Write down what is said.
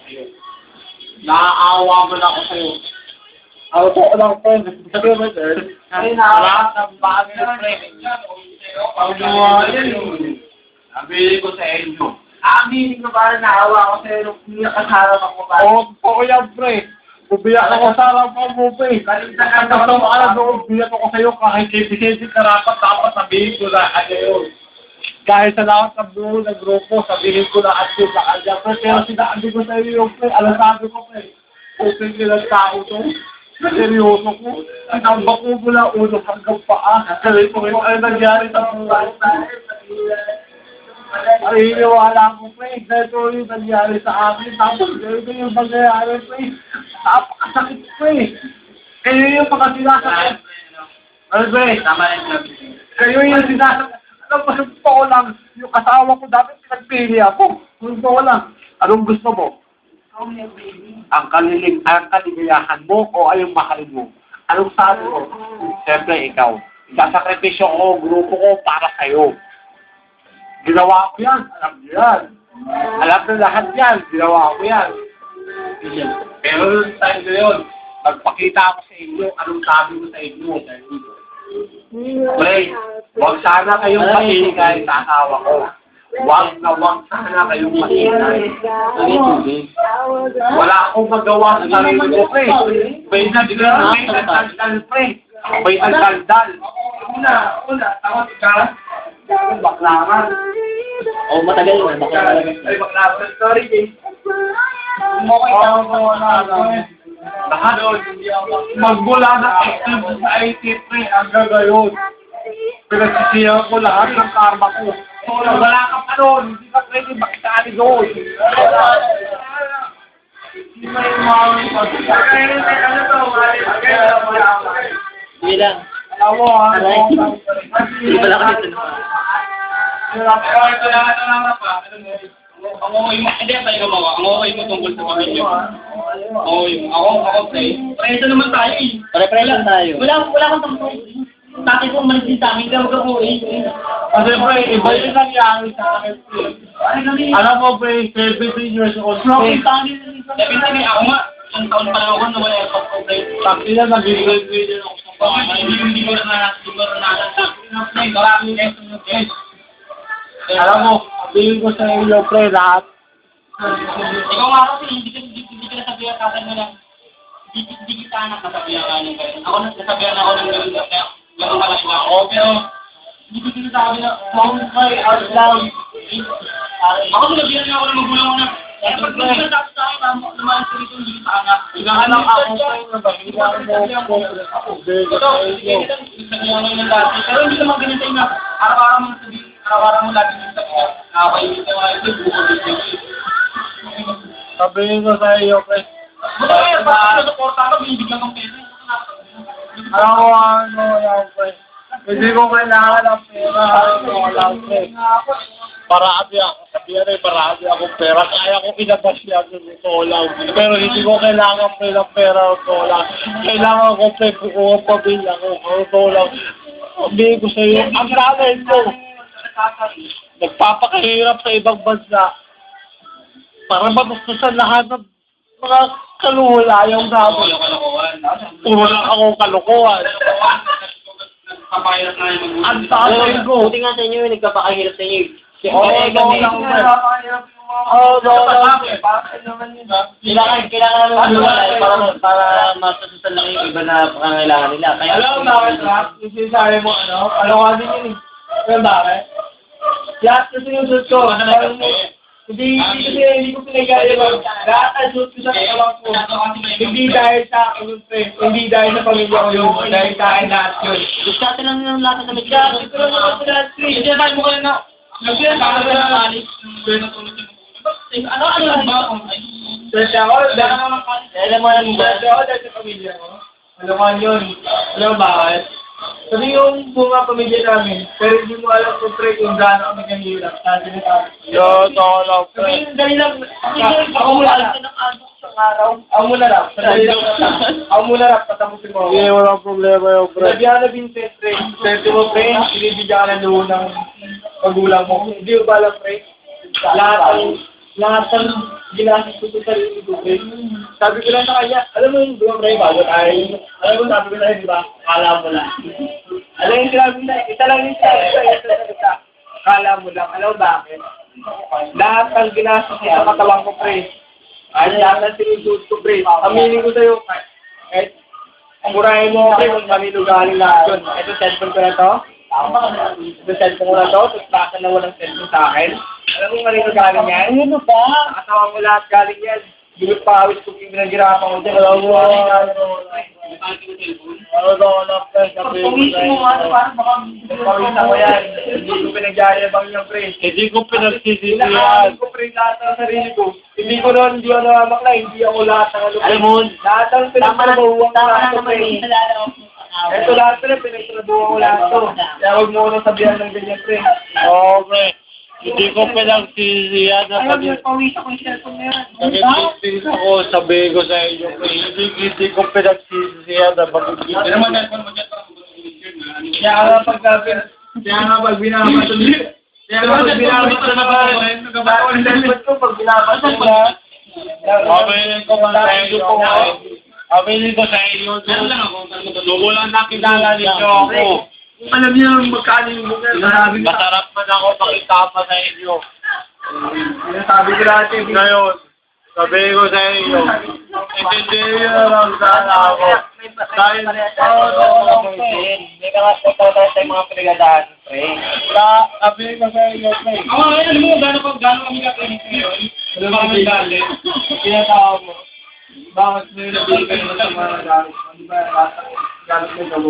sa'yo. Naaawa mo na ako sa'yo. Ako lang po. Sabi mo, sir. Kasi naawa ng bagay, pre. Pagluwayan. Nabili ko sa inyo. Aminin ko para naawa ako sa'yo nung nakasarap ako ba? Oo yan, pre. Ubiyak ako sa harapan mo, pre. Balitaan Ang gusto mo alam doon, ubiyak ako sa'yo kahit kay karapat dapat sabihin ko na ano yun. Kahit sa lahat ng buo ng grupo, sabihin ko na at yun na kanya. Pero sinabi ko sa'yo yung pre, alam sabi ko, pre. Open nilang tao to. Seryoso ko. Sinamba ko mula ulo hanggang paa. Sabi ko, ano nangyari sa buhay? Ay, wala ko, pre. Ito yung nangyari sa akin. Tapos, ito yung nangyari, pre. Napakasakit, pre. Kayo yung mga sinasakit. Ano, pre? Tama rin sabi ko. Kayo yung sinasakit. Alam mo, yung totoo lang, yung asawa ko dati pinagpili ako. Yung totoo lang. Anong gusto mo? Ang kaligayahan mo o ay yung mahal mo? Anong sabi mo? Siyempre, ikaw. Isasakripisyo ko, grupo ko para sa'yo. Ginawa ko yan. Alam niyo yan. Alam na lahat yan. Ginawa ko yan. Pero yung time na yun, magpakita ako sa inyo, anong sabi ko sa inyo. Pre, huwag sana kayong maingay sa asawa ko. Huwag sana kayong maingay. Wala akong magawa sa sarili ko, pre. May nagdal, pre. May nagdal. Una, tawag ka. Baklaran. Oh, matagal na. Ay, baklaran. Sorry, Jay. Lahat doon. Magmula na active sa IT3 hanggang ngayon. Pinagsisiyan ko lahat ng karma ko. So, wala ka pa doon. Hindi ka pwede makisali doon. Hindi mo yung mga Hindi lang. alam mo, ha? Hindi pala ako dito. Ang okay mo, hindi tayo gumawa. Ang okay mo tungkol sa pamilya. Okay mo. Ako, pre. Preso naman tayo eh. Pare-pare lang tayo. Wala akong tungkol. Bakit po umalis din sa amin? Kaya mag-okay. Kasi pre, iba yung nangyari sa akin, pre. Alam mo, pre, 17 years old, pre. 17 ako nga. Isang taon pa lang ako na wala yung pag-okay. Tapos na, nag-video ako sa bahay. Hindi ko na marami Alam mo, sabihin ko sa iyo, pre, lahat. ikaw nga kasi, hindi ka nasabihan sa akin mo lang. Hindi kita anak nasabihan ka ng ganun. Ako nasabihan ako ng ganun. Kaya gano'n pala siya ako. Pero, hindi ko sinasabi na, mahusay, out loud. Ako sinabihan nga ako ng magulang ko na, pag hindi ka nasabi sa akin, lumayan sa rito, hindi kita anak. Alam ako, pre, nabagyan mo, ako, Ito, sabihan ko yung dati. Pero hindi naman ganun sa'yo na, araw-araw mo sabihin, araw-araw mo lagi yung sabihin. Nakakaibig ka nga ito, bukod ito. sabihin ko sa iyo, pre. Kaya, pag susuporta ka, binibigyan kang pera. Alam mo, ano, yan, pre. Hindi ko kailangan ng pera, ano ko lang, pre. Parati ako, sabihan ay parati akong pera. Kaya ko inabas yan yung ito lang. Pero hindi ko kailangan pre ng pera ito lang. Kailangan ko pre kukuha ang pamilya ko. Ito lang. Sabihin ko sa iyo, ang nanay mo. Nagpapakahirap sa ibang bansa. Para mabustusan lahat ng mga kaluhulayang namin. Puro lang akong kalukuhan. Ang tatay ko. Buti nga sa inyo, nagpapakahirap sa inyo. Oo, kami. Oo, Kailangan naman para masususan lang yung iba na pangangailangan nila. Kaya, alam mo bakit, Rap? Yung sinasabi mo, ano nga din yun eh. Alam bakit? Lahat kasi yung suit ko, hindi ko pinagaya lang. Lahat ang suit ko sa katawan ko. Hindi dahil sa akin, hindi dahil sa pamilya ko yun, dahil sa akin lahat yun. discarte lang yung lahat ng damit. Ito lang naman sa lahat, Hindi na tayo mo kayo na, nagpapakala ka ng alis, ano lang ba? Dahil ako, Alam mo lang ba? dahil sa pamilya ko. Alam mo yun. Alam mo bakit? Sabi yung bunga pamilya namin, pero hindi mo alam kung pre kung gaano kami kanila. Sabi na kami. Yo, toko lang, pre. Sabi yung dali lang, ako muna lang. Ako muna lang. Ako muna lang, patapusin mo. Hindi, walang problema yung pre. Sabi na Vincent, pre. Sabi mo, pre, binibigyan ka na doon ng magulang mo. Hindi mo ba alam, pre? Lahat ng ginastos ko sa sarili ko, pre. Sabi ko lang sa kanya, alam mo yung duwa, pre, bago tayo. Alam mo, sabi ko na yun, di ba? Kala mo lang. Alam yung sinabi na, isa lang yung sinabi ko, kala mo lang. Alam mo bakit? Lahat ng ginastos ko sa katawan ko, pre. Ay, lahat ng sinusuot ko, pre. Aminin ko sa'yo, kahit murahin mo, pre, kung kanino galing lahat yun. Ito, cellphone ko na to. Ito, cellphone ko na to. Tapos baka na walang cellphone sa akin. Alam mo kanino galing yan? Ano ba? Nakatawan mo lahat galing yan. Gulot pawis ko yung pinaghirapan ko dyan. Alam mo, Pag-uwisin mo nga, parang baka... pawis ako yan. Hindi ko pinagyayabang yung pre. Hindi ko pinagsisisihan. Pinakain ko pre lahat ng sarili ko. Hindi ko noon, hindi ako namamakla, hindi ako lahat ng ano. Alam mo, Lahat ng pinagtrabahuan ko lahat ko pre. Ito lahat pre, pinagtrabahuan ko lahat to. Kaya huwag mo ko nang sabihan ng ganyan pre. oo, pre. Hindi ko pinagsisisihan na Alam mo, pawis ako yung cellphone na yan. nag-ibig ako, sabi ko sa inyo, pre. Hindi ko pinagsisisihan na mag-ibig. Hindi naman cellphone mo dyan. Kaya nga pag binabato Kaya nga pag binabato ang cellphone ko, pag binabato na. Aminin ko sa inyo po. Aminin ko sa inyo. Nung wala nakilala ninyo ako. Kung alam niyo magkano yung mukha, sinasabi ko. Masarap man ako makitapa sa inyo. Sinasabi ko lahat yung Ngayon, sabi ko sa inyo, hindi nyo lang sana ako. Dahil, may mga pagkakata sa mga pinagdaan, pre. sabi ko sa inyo, pre. Ako nga, alam mo, gano'n kami kakinig ngayon. Ano ba kami galit? Pinatawag mo. Bakit may nabigay mo sa mga gamit mo? Di ba, galit mo sa mo?